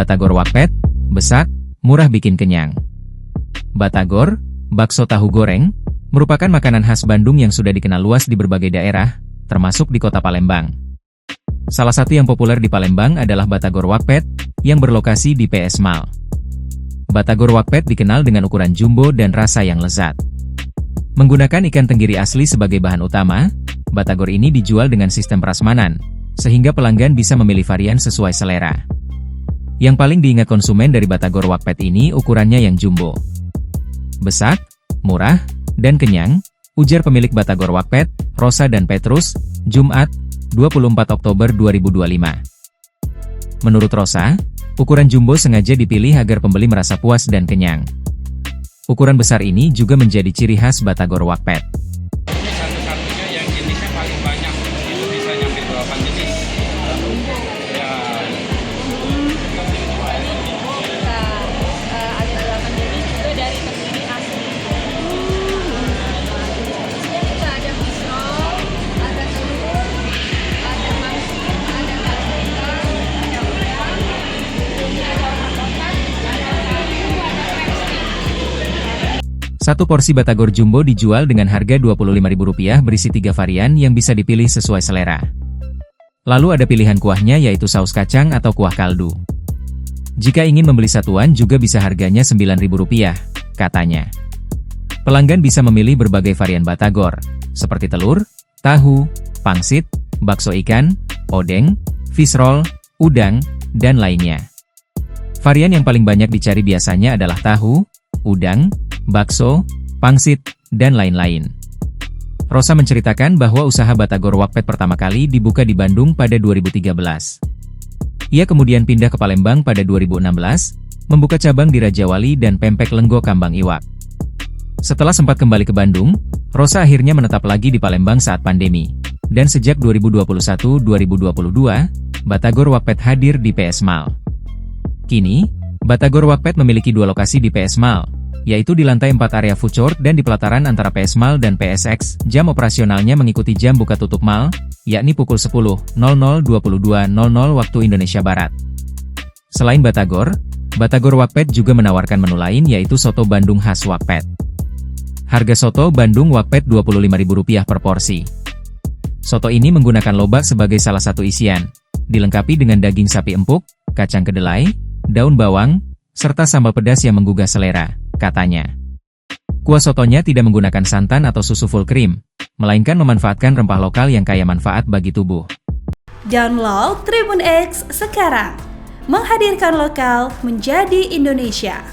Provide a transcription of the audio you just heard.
Batagor Wakpet, besak, murah bikin kenyang. Batagor, bakso tahu goreng, merupakan makanan khas Bandung yang sudah dikenal luas di berbagai daerah, termasuk di kota Palembang. Salah satu yang populer di Palembang adalah Batagor Wakpet, yang berlokasi di PS Mall. Batagor Wakpet dikenal dengan ukuran jumbo dan rasa yang lezat. Menggunakan ikan tenggiri asli sebagai bahan utama, Batagor ini dijual dengan sistem prasmanan, sehingga pelanggan bisa memilih varian sesuai selera. Yang paling diingat konsumen dari Batagor Wakpet ini ukurannya yang jumbo. Besak, murah, dan kenyang, ujar pemilik Batagor Wakpet, Rosa dan Petrus, Jumat, 24 Oktober 2025. Menurut Rosa, ukuran jumbo sengaja dipilih agar pembeli merasa puas dan kenyang. Ukuran besar ini juga menjadi ciri khas Batagor Wakpet. Ini satu-satunya yang jenisnya paling banyak, itu bisa nyampe 8 jenis. Ya. Ada 8 jenis juga dari tenggiri asli. Jenisnya juga ada pisau, ada telur, ada pangsit, ada kalkun, ada udang, ada otak-otak, ada kayu, ada plastik. Satu porsi Batagor Jumbo dijual dengan harga Rp25.000 berisi 3 varian yang bisa dipilih sesuai selera. Lalu ada pilihan kuahnya yaitu saus kacang atau kuah kaldu. Jika ingin membeli satuan juga bisa harganya Rp9.000, katanya. Pelanggan bisa memilih berbagai varian Batagor, seperti telur, tahu, pangsit, bakso ikan, odeng, fish roll, udang, dan lainnya. Varian yang paling banyak dicari biasanya adalah tahu, udang, bakso, pangsit, dan lain-lain. Rosa menceritakan bahwa usaha Batagor Wakpet pertama kali dibuka di Bandung pada 2013. Ia kemudian pindah ke Palembang pada 2016, membuka cabang di Rajawali dan Pempek Lenggo Kambang Iwak. Setelah sempat kembali ke Bandung, Rosa akhirnya menetap lagi di Palembang saat pandemi. Dan sejak 2021-2022, Batagor Wakpet hadir di PS Mall. Kini, Batagor Wakpet memiliki 2 lokasi di PS Mall, yaitu di lantai 4 area food court dan di pelataran antara PS Mall dan PSX. Jam operasionalnya mengikuti jam buka tutup mall, yakni pukul 10.00 22.00 waktu Indonesia Barat. Selain Batagor, Batagor Wakpet juga menawarkan menu lain yaitu soto Bandung khas Wakpet. Harga soto Bandung Wakpet Rp25.000 per porsi. Soto ini menggunakan lobak sebagai salah satu isian, dilengkapi dengan daging sapi empuk, kacang kedelai, daun bawang, serta sambal pedas yang menggugah selera, katanya. Kuah sotonya tidak menggunakan santan atau susu full cream, melainkan memanfaatkan rempah lokal yang kaya manfaat bagi tubuh. Download Tribun X sekarang, menghadirkan lokal menjadi Indonesia.